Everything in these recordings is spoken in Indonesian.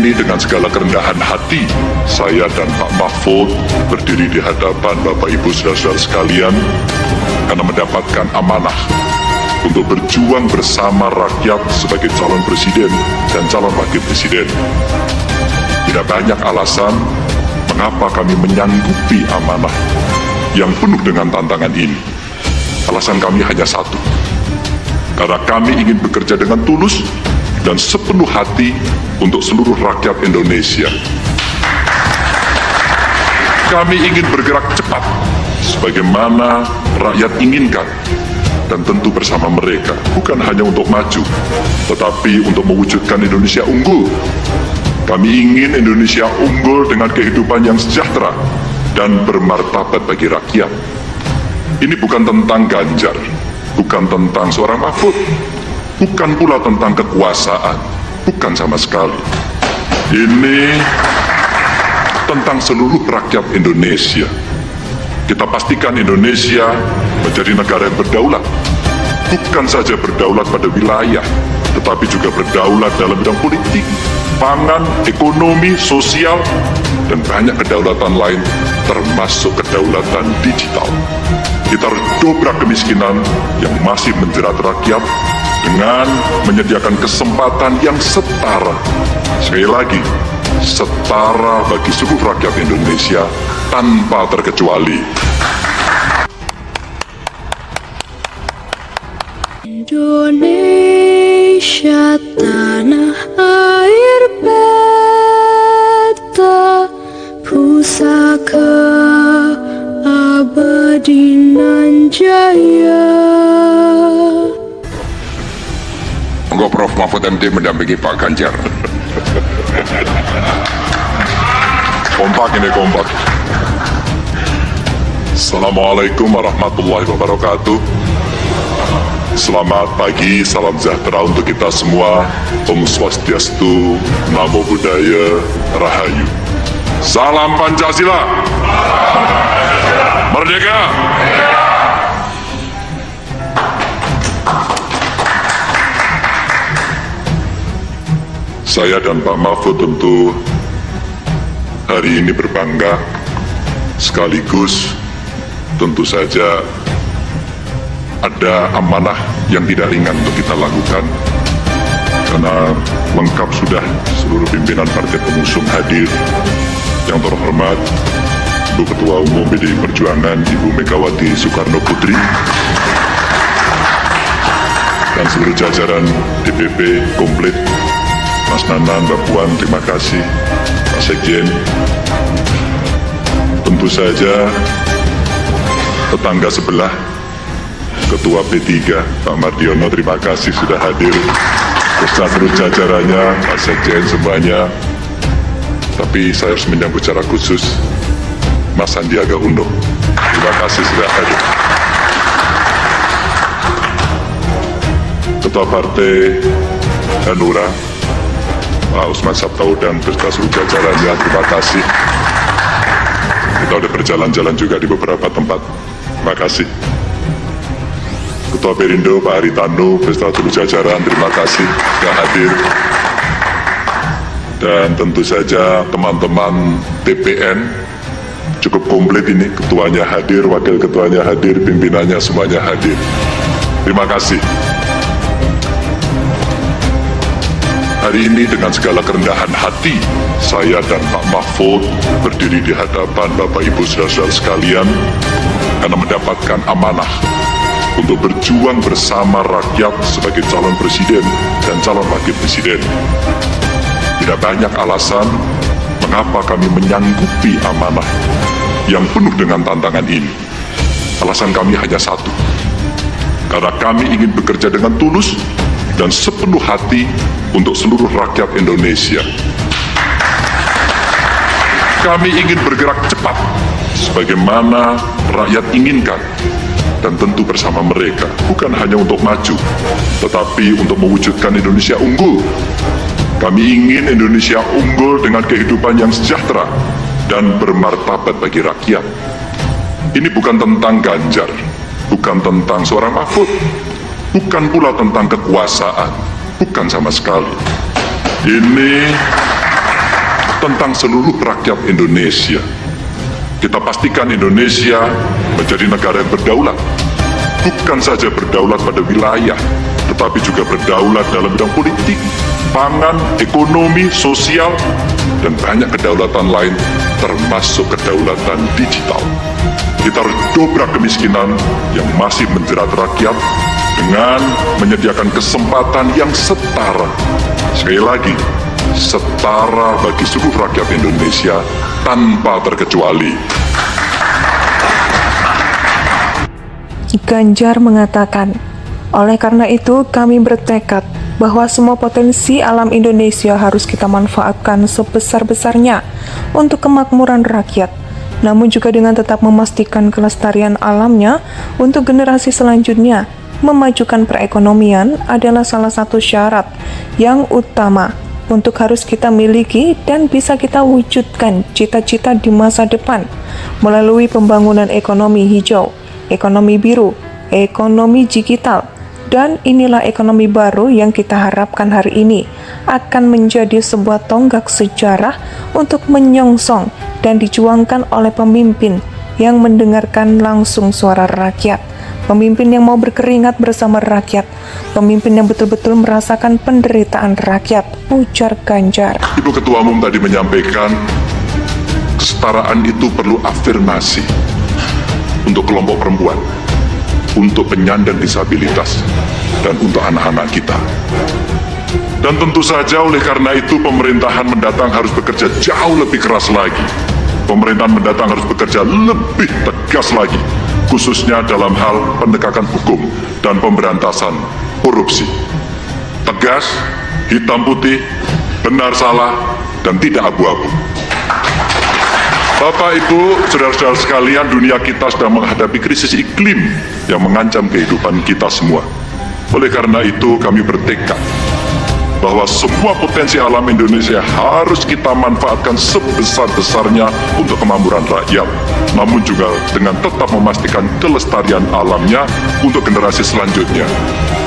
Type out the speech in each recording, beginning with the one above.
ini dengan segala kerendahan hati, saya dan Pak Mahfud berdiri di hadapan Bapak Ibu saudara-saudara sekalian karena mendapatkan amanah untuk berjuang bersama rakyat sebagai calon presiden dan calon wakil presiden. Tidak banyak alasan mengapa kami menyanggupi amanah yang penuh dengan tantangan ini. Alasan kami hanya satu, karena kami ingin bekerja dengan tulus dan sepenuh hati untuk seluruh rakyat Indonesia. Kami ingin bergerak cepat sebagaimana rakyat inginkan, dan tentu bersama mereka, bukan hanya untuk maju, tetapi untuk mewujudkan Indonesia unggul. Kami ingin Indonesia unggul dengan kehidupan yang sejahtera dan bermartabat bagi rakyat. Ini bukan tentang Ganjar, bukan tentang seorang Mahfud, bukan pula tentang kekuasaan, bukan sama sekali. Ini tentang seluruh rakyat Indonesia. Kita pastikan Indonesia menjadi negara yang berdaulat, bukan saja berdaulat pada wilayah, tetapi juga berdaulat dalam bidang politik, pangan, ekonomi, sosial, dan banyak kedaulatan lain, termasuk kedaulatan digital. Kita harus dobrak kemiskinan yang masih menjerat rakyat dengan menyediakan kesempatan yang setara. Sekali lagi, setara bagi seluruh rakyat Indonesia tanpa terkecuali. Indonesia tanah air beta, pusaka abadi nan jaya. Monggo Prof. Mahfud MD mendampingi Pak Ganjar. Kompak ini kompak. Assalamualaikum warahmatullahi wabarakatuh. Selamat pagi, salam sejahtera untuk kita semua. Om Swastiastu, Namo Buddhaya, Rahayu. Salam Pancasila. Merdeka. Saya dan Pak Mahfud tentu hari ini berbangga, sekaligus tentu saja ada amanah yang tidak ringan untuk kita lakukan, karena lengkap sudah seluruh pimpinan partai pengusung hadir. Yang terhormat Ibu Ketua Umum PDI Perjuangan Ibu Megawati Soekarno Putri dan seluruh jajaran DPP komplit, Mas Nanan, Mbak Puan, terima kasih, Pak Sekjen. Tentu saja tetangga sebelah, Ketua P3, Pak Mardiono, terima kasih sudah hadir. Beserta seluruh jajarannya, Pak Sekjen semuanya. Tapi saya harus menyambut secara khusus Mas Sandiaga Uno. Terima kasih sudah hadir. Ketua Partai Hanura, Pak Usman Sabtaudang beserta seluruh jajarannya, terima kasih. Kita sudah berjalan-jalan juga di beberapa tempat. Terima kasih. Ketua Perindo, Pak Haritanu beserta seluruh jajaran, terima kasih sudah hadir. Dan tentu saja teman-teman TPN cukup komplit ini, ketuanya hadir, wakil ketuanya hadir, pimpinannya semuanya hadir. Terima kasih. Hari ini dengan segala kerendahan hati, saya dan Pak Mahfud berdiri di hadapan Bapak Ibu saudara-saudara sekalian karena mendapatkan amanah untuk berjuang bersama rakyat sebagai calon presiden dan calon wakil presiden. Tidak banyak alasan mengapa kami menyanggupi amanah yang penuh dengan tantangan ini. Alasan kami hanya satu, karena kami ingin bekerja dengan tulus dan sepenuh hati untuk seluruh rakyat Indonesia. Kami ingin bergerak cepat sebagaimana rakyat inginkan, dan tentu bersama mereka, bukan hanya untuk maju, tetapi untuk mewujudkan Indonesia unggul. Kami ingin Indonesia unggul dengan kehidupan yang sejahtera dan bermartabat bagi rakyat. Ini bukan tentang Ganjar, bukan tentang seorang Mahfud, bukan pula tentang kekuasaan, bukan sama sekali. Ini tentang seluruh rakyat Indonesia. Kita pastikan Indonesia menjadi negara yang berdaulat. Bukan saja berdaulat pada wilayah, tetapi juga berdaulat dalam bidang politik, pangan, ekonomi, sosial, dan banyak kedaulatan lain, termasuk kedaulatan digital. Kita harus dobrak kemiskinan yang masih menjerat rakyat dengan menyediakan kesempatan yang setara. Sekali lagi, setara bagi seluruh rakyat Indonesia tanpa terkecuali. Ganjar mengatakan, oleh karena itu kami bertekad bahwa semua potensi alam Indonesia harus kita manfaatkan sebesar-besarnya untuk kemakmuran rakyat, namun juga dengan tetap memastikan kelestarian alamnya untuk generasi selanjutnya. Memajukan perekonomian adalah salah satu syarat yang utama untuk harus kita miliki dan bisa kita wujudkan cita-cita di masa depan melalui pembangunan ekonomi hijau, ekonomi biru, ekonomi digital, dan inilah ekonomi baru yang kita harapkan hari ini akan menjadi sebuah tonggak sejarah untuk menyongsong dan dijuangkan oleh pemimpin yang mendengarkan langsung suara rakyat, pemimpin yang mau berkeringat bersama rakyat, pemimpin yang betul-betul merasakan penderitaan rakyat, ujar Ganjar. Ibu Ketua Umum tadi menyampaikan, kesetaraan itu perlu afirmasi untuk kelompok perempuan, untuk penyandang disabilitas, dan untuk anak-anak kita. Dan tentu saja oleh karena itu pemerintahan mendatang harus bekerja jauh lebih keras lagi. Pemerintahan mendatang harus bekerja lebih tegas lagi, khususnya dalam hal penegakan hukum dan pemberantasan korupsi. Tegas, hitam putih, benar salah, dan tidak abu-abu. Bapak, Ibu, saudara-saudara sekalian, dunia kita sedang menghadapi krisis iklim yang mengancam kehidupan kita semua. Oleh karena itu, kami bertekad bahwa semua potensi alam Indonesia harus kita manfaatkan sebesar-besarnya untuk kemakmuran rakyat, namun juga dengan tetap memastikan kelestarian alamnya untuk generasi selanjutnya.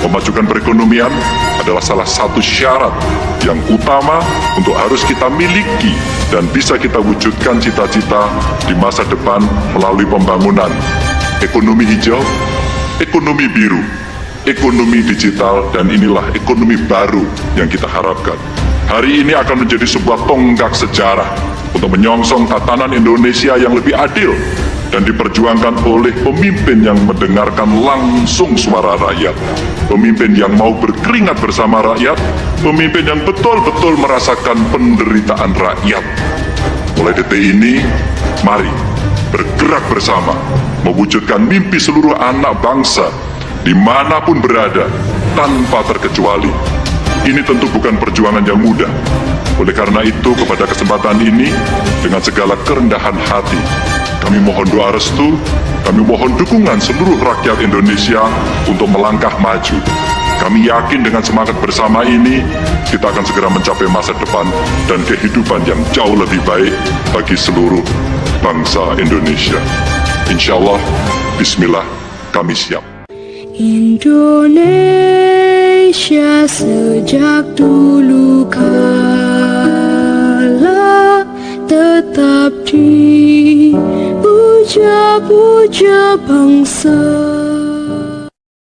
Memajukan perekonomian adalah salah satu syarat yang utama untuk harus kita miliki dan bisa kita wujudkan cita-cita di masa depan melalui pembangunan ekonomi hijau, ekonomi biru, ekonomi digital, dan inilah ekonomi baru yang kita harapkan. Hari ini akan menjadi sebuah tonggak sejarah untuk menyongsong tatanan Indonesia yang lebih adil dan diperjuangkan oleh pemimpin yang mendengarkan langsung suara rakyat, pemimpin yang mau berkeringat bersama rakyat, pemimpin yang betul-betul merasakan penderitaan rakyat. Mulai detik ini, mari bergerak bersama, mewujudkan mimpi seluruh anak bangsa dimanapun berada, tanpa terkecuali. Ini tentu bukan perjuangan yang mudah. Oleh karena itu, kepada kesempatan ini, dengan segala kerendahan hati, kami mohon doa restu, kami mohon dukungan seluruh rakyat Indonesia untuk melangkah maju. Kami yakin dengan semangat bersama ini, kita akan segera mencapai masa depan dan kehidupan yang jauh lebih baik bagi seluruh bangsa Indonesia. Insya Allah, bismillah, kami siap. Indonesia sejak dulu kala tetap dipuja-puja bangsa.